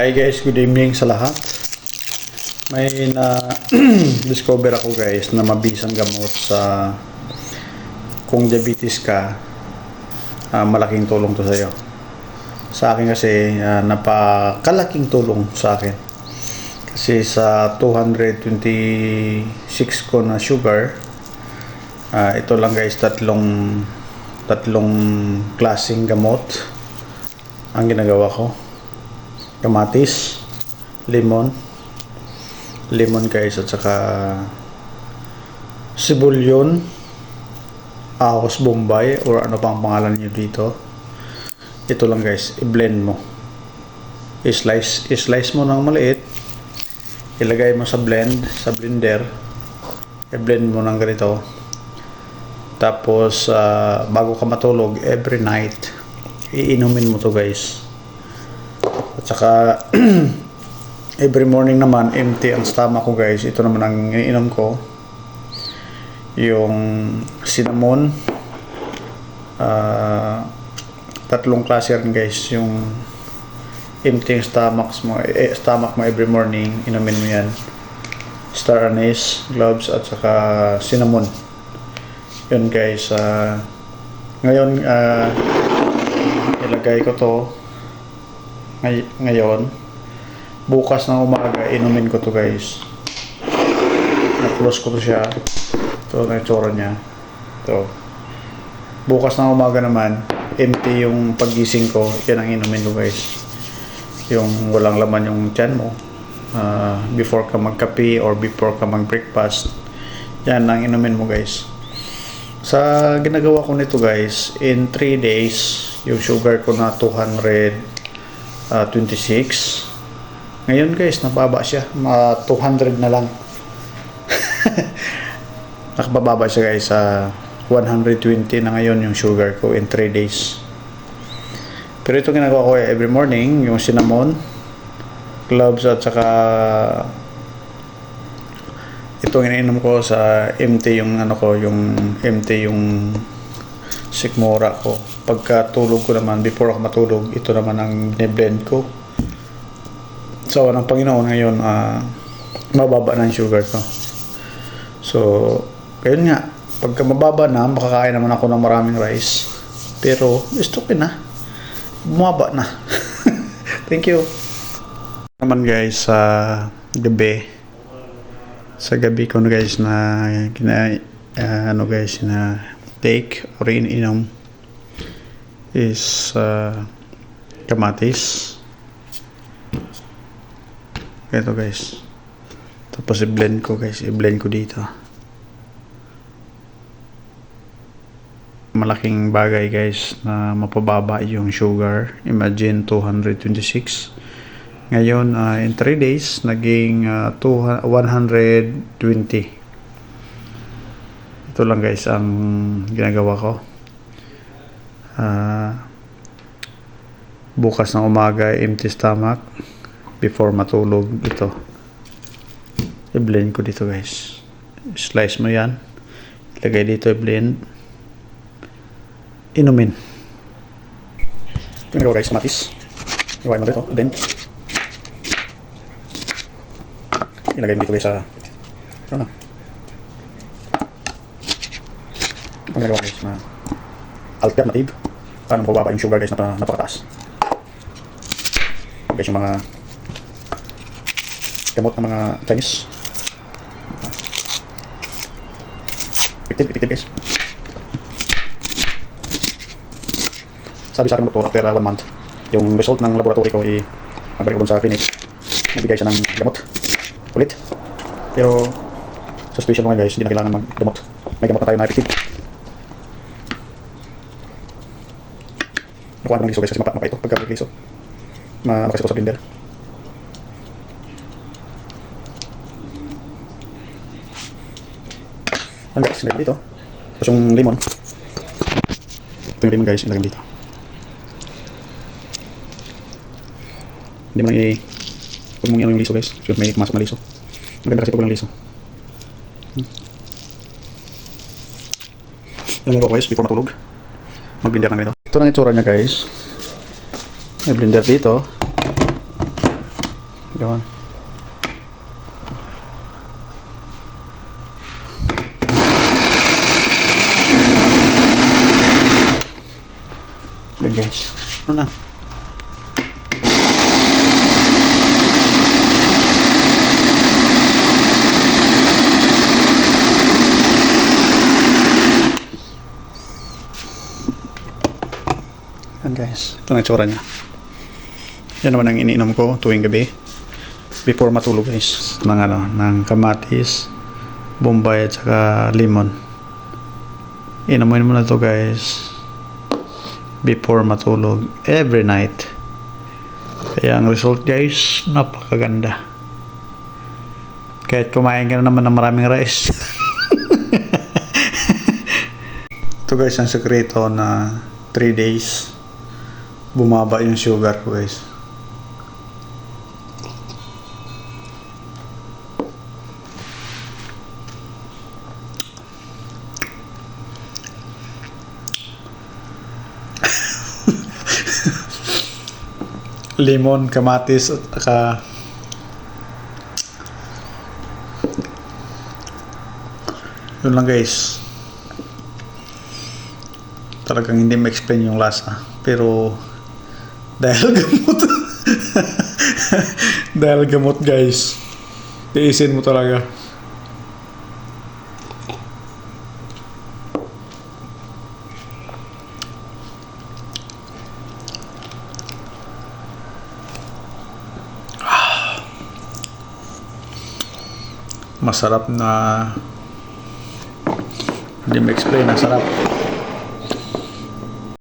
Hi guys, good evening sa lahat. May na discover ako guys na mabisang gamot sa kung diabetes ka. Malaking tulong to sa iyo. Sa akin kasi napakalaking tulong sa akin. Kasi sa 226 ko na sugar, ito lang guys, tatlong klaseng gamot ang ginagawa ko. Kamatis, lemon guys, at saka sibulyon, ahos bombay, or ano pang pangalan nyo dito. Ito lang guys, i-blend mo, i-slice mo ng maliit, ilagay mo sa blender, i-blend mo ng ganito. Tapos bago ka matulog every night, iinumin mo to guys. At saka every morning naman, empty ang stomach ko guys. Ito naman ang iniinom ko, yung cinnamon. Tatlong klase rin guys, yung empty stomach mo every morning, inumin mo yan. Star anise, cloves, at saka cinnamon. Yun guys. Ngayon ilagay ko to ngayon. Bukas ng umaga inumin ko to guys. Na-close ko to siya. Ito na itsura niya. Ito. Bukas ng umaga naman, empty yung paggising ko, yan ang inumin ko guys. Yung walang laman yung tiyan mo, before ka magkape or before ka mag-breakfast, yan ang inumin mo guys. Sa ginagawa ko nito guys, in 3 days, yung sugar ko na 226. Ngayon guys, nababa siya, 200 na lang. Nakababa siya guys sa 120 na ngayon yung sugar ko in 3 days. Pero ito ginagawa ko every morning, yung cinnamon, cloves, at saka itong iniinom ko sa empty yung yung sikmura ko. Pagkatulog ko naman, before ako matulog, ito naman ang blend ko. So ng Panginoon ngayon, mababa na yung sugar ko. So ayun nga, pagka mababa na, makakain naman ako ng maraming rice, pero gusto ko na bumaba na. Thank you naman guys. Sa gabi ko guys na take or ininom is kamatis. Ito guys. Tapos i-blend ko guys. I-blend ko dito. Malaking bagay guys na mapababa yung sugar. Imagine 226. Ngayon in 3 days naging 120. Ito lang guys ang ginagawa ko. Bukas ng umaga, empty stomach, before matulog, ito i-blend ko dito guys. Slice mo yan, ilagay dito, i-blend, inumin. Ito yung guys, kamatis, iwain mo dito, blend, ilagay mo dito guys sa ano na ito yung guys na alternative paano mababa yung sugar guys na napakataas guys. Yung mga gamot ng mga Chinese, effective guys. Sabi sa akin ng doktor, after 1 month yung result ng laboratory ko, mabalik ko dun sa clinic, nagbigay siya ng gamot ulit. Pero sa situation mo guys, hindi na kailangan mag-gamot. May gamot na tayo na effective. Nakuha ng liso guys, kasi mapa ito pagka liso makasito sa blender. Ang guys, ilagay dito. Tapos yung lemon, ito yung lemon guys, ilagay dito. Hindi mo lang huwag mong yung liso guys, kasi may masok na liso. Maganda kasi pag walang liso. Ilan mo guys, before matulog, mag-blender ng ganito. Ito lang itsura niya guys. May blender dito. Yun. Okay guys. Ano na? Yan guys. Ito na itsura niya. Yan naman ang iniinom ko tuwing gabi. Before matulog guys. Ng kamatis, bombay at saka lemon. Inamuin mo na to guys. Before matulog. Every night. Kaya ang result guys, napakaganda. Kahit kumain ka na naman ng maraming rice. Ito guys, ang sekreto na 3 days bumaba yung sugar ko guys. Lemon, kamatis at saka yun lang guys. Talagang hindi ma-explain yung lasa, pero dahil gamot dahil gamot guys, tiisin mo talaga. Masarap na, hindi ma-explain, ang sarap.